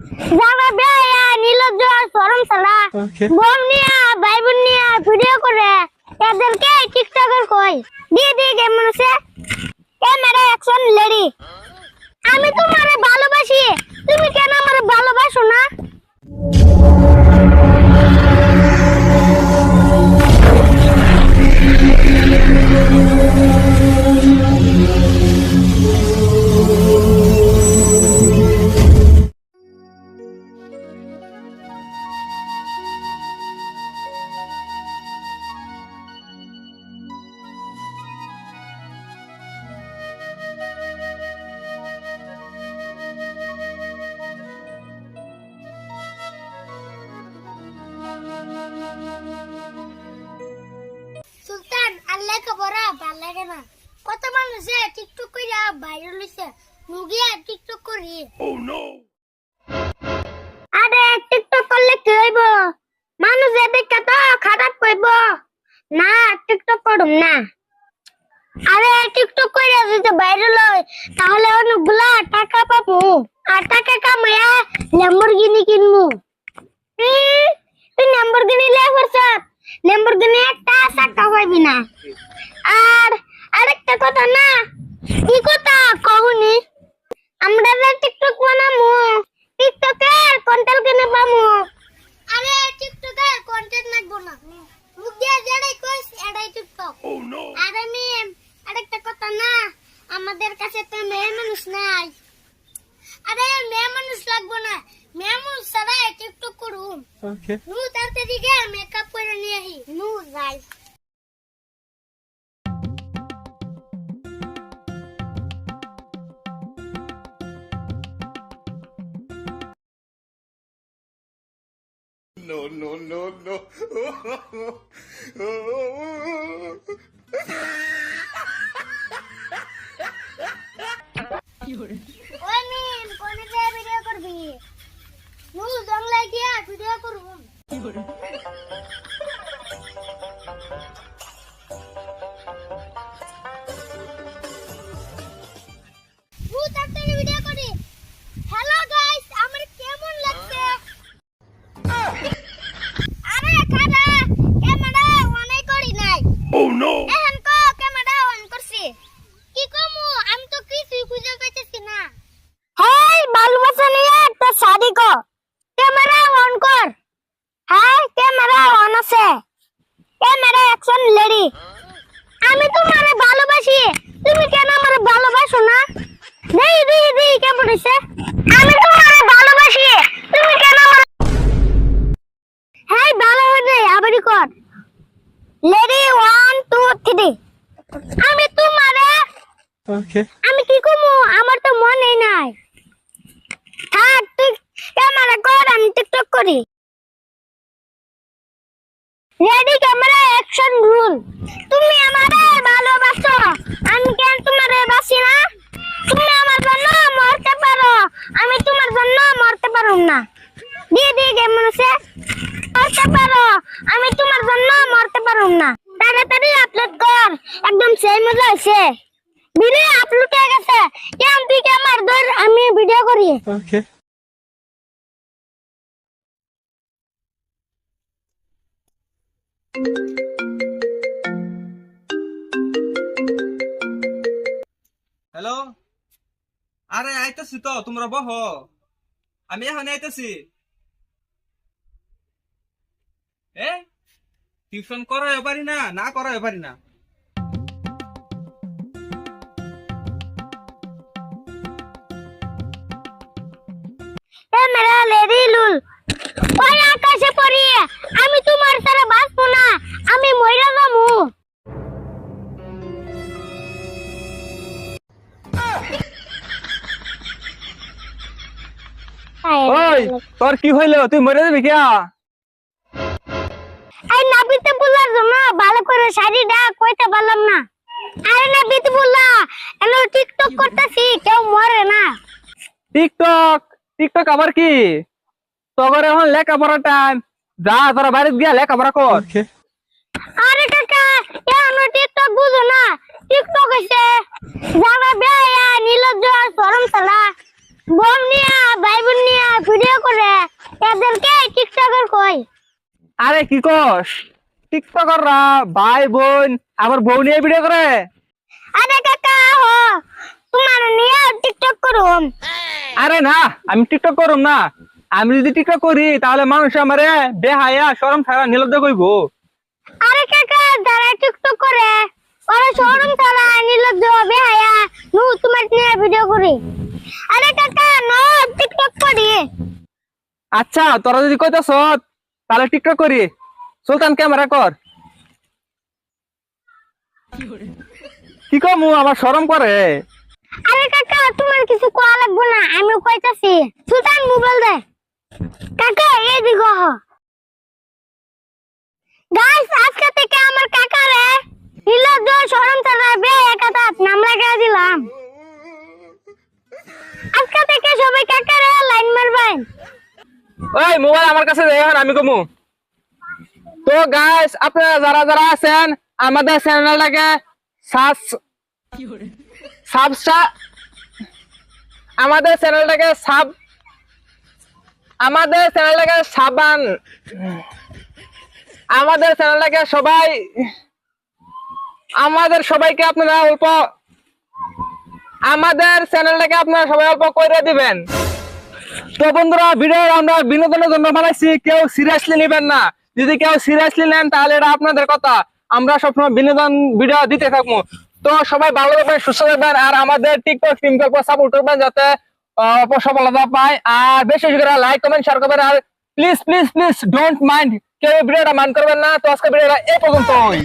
যারা বেয়া নিলজ্জ শরম সালা বোন নিয়া ভাই বোন নিয়া ভিডিও করে এদেরকে টিকটকার কই দিয়ে দিয়ে কেমন আছে ক্যামেরা অ্যাকশন লেডি আমি তোমারে ভালোবাসি তুমি কেন আমারে ভালোবাসো না সুলতান আল্লাহ খবরা ভাল লাগে না কত মানুষে টিকটক কইরা ভাইরাল হইছে মুগিয়া টিকটক করি ও নো আরে টিকটক করলে কি হইব মানুষ দেখে তো খারাপ কইব না টিকটক করুম না আরে টিকটক কইরা যদি ভাইরাল হয় তাহলে অনেকগুলা টাকা পাবো আর টাকা কামায়া ল্যাম্বরগিনি কিনবো তুই ল্যাম্বরগিনি ল্যাম্বরগিনি একটা চাকা হইবি না আর আরেকটা কথা না কি কথা কহুনি আমরা যে টিকটক বানামু টিকটকের কন্টেন্ট কিনে পামু আরে টিকটকের কন্টেন্ট লাগবো না মুখ দিয়ে যেটাই কইস এটাই টিকটক আরে মিম আরেকটা কথা না আমাদের কাছে তো মেয়ে মানুষ নাই আরে মেয়ে মানুষ লাগবো না মেয়ে মানুষ ছাড়া টিকটক করুম ওকে নু তাড়াতাড়ি গিয়ে মেকআপ করে নিয়ে আহি নু যাই No, no, no, no. ওই মিম কোনে যে ভিডিও করবি নু জংলাই দিয়া ভিডিও করুম নু তাড়াতাড়ি ভিডিও করি হ্যালো গাইস আমার কেমন লাগছে আরে খাদা ক্যামেরা অনই করি নাই ও নো এখন কো ক্যামেরা অন করছি কি কমু আমি তো কিছুই খুঁজে পাইতেছি না হেই ভালোবাসা নিয়ে একটা শাদি কো ক্যামেরা অন কর হ্যাঁ ক্যামেরা অন আছে ক্যামেরা অ্যাকশন লেডি আমি তোমারে ভালোবাসি তুমি কেন আমারে ভালোবাসো না দেই কেমন হইছে আমি তোমারে ভালোবাসি তুমি কেন আমারে হেই ভালো হইছে আবারই কর লেডি 1 2 3 আমি তোমারে ওকে আমি কি কমু আমার তো মনে নাই থাক তুই ক্যামেরা কর আমি টিকটক করি রেডি ক্যামেরা অ্যাকশন রুল তুমি আমারে ভালোবাসো আমি কেন তোমারে বাসি না তুমি আমার জন্য মরতে পারো আমি তোমার জন্য মরতে পারুম না দিয়ে কেমন আছে মরতে পারো আমি তোমার জন্য মরতে পারুম না তাড়াতাড়ি আপলোড কর একদম সেই মজা হইছে ভিডিও আপলোড হয়ে গেছে কেন তুই আমার ধর আমি ভিডিও করি ওকে হ্যালো আরে আইতাছি তো তোমরা বহ আমি এখন আইতাছি এ টিউশন করাই পারি না না করাই পারি না ক্যামেরা লেডি লুল ওই আকাশে পড়ি আমি তোমার সারা বাঁচবো না আমি মইরা যামু ওই তোর কি হইলো তুই মরে যাবি কিয়া এই নাবিতে বলার জন্য ভালো করে শাড়িটা কইতে পারলাম না আরে নাবিতে বললা এলো টিকটক করতেছি কেউ মরে না টিকটক টিকটক আবার কি তোর এখন লেখাপড়ার টাইম যা তোরা বাড়ি গিয়া লেখাপড়া কর আরে কাকা এনো টিকটক বুঝো না টিকটক হইছে যারা বেয়া নিলজ্জ শরম সালা বোন নিয়া ভাই বোন নিয়া ভিডিও এদেরকে টিকটকার কই। আরে কি কস, টিকটকাররা ভাই বোন আবার বউ নিয়ে ভিডিও করে। আরে কাকা হো, তোমার নিয়ে টিকটক করুম। আরে না, আমি টিকটক করুম না। আমি যদি টিকটক করি তাহলে মানুষ আমারে বেহায়া শরম ছাড়া নিলজ্জ কইবো। আরে কাকা যারা টিকটক করে ওরা শরম ছাড়া নির্লজ্জ বেহায়া নু তোমার নিয়ে ভিডিও করি। আরে কাকা নো টিকটক করি। আচ্ছা তোরা যদি কইতাছ তাহলে টিকটক করি। সুলতান ক্যামেরা কর। কি কমু, আমার শরম করে। আরে কাকা তোমার কিছু কোয়া লাগবে না, আমি কইতাছি। সুলতান মোবাইল দে। কাকা এই দিগো হ। গাইস আজকে থেকে আমার কাকারে নির্লজ্জ শরম ছাড়া বেহায়া কথা নাম লাগা দিলাম। আজকে থেকে সবাই কাকারে লাইন মারবেন। ওই মোবাইল আমার কাছে দে, এখন আমি কমু। তো গাইস আপনারা যারা যারা আছেন আমাদের চ্যানেলটাকে আমাদের চ্যানেলটাকে সবাইকে আপনারা অল্প করে দিবেন। তো বন্ধুরা ভিডিও আমরা বিনোদনের জন্য বানাইছি, কেউ সিরিয়াসলি নেবেন না। যদি কেউ সিরিয়াসলি নেন তাহলে এটা আপনাদের কথা, আমরা সবসময় বিনোদন ভিডিও দিতে থাকবো। তো সবাই ভালো থাকবেন, সুস্থ থাকবেন, আর আমাদের টিকটক টিমকে সাপোর্ট করবেন যাতে সফলতা পায়। আর বেশি বেশি করে লাইক কমেন্ট শেয়ার করবেন। আর please please please don't mind, কেউ ভিডিওটা মাইন্ড করবেন না। তো আজকে ভিডিওটা এই পর্যন্তই।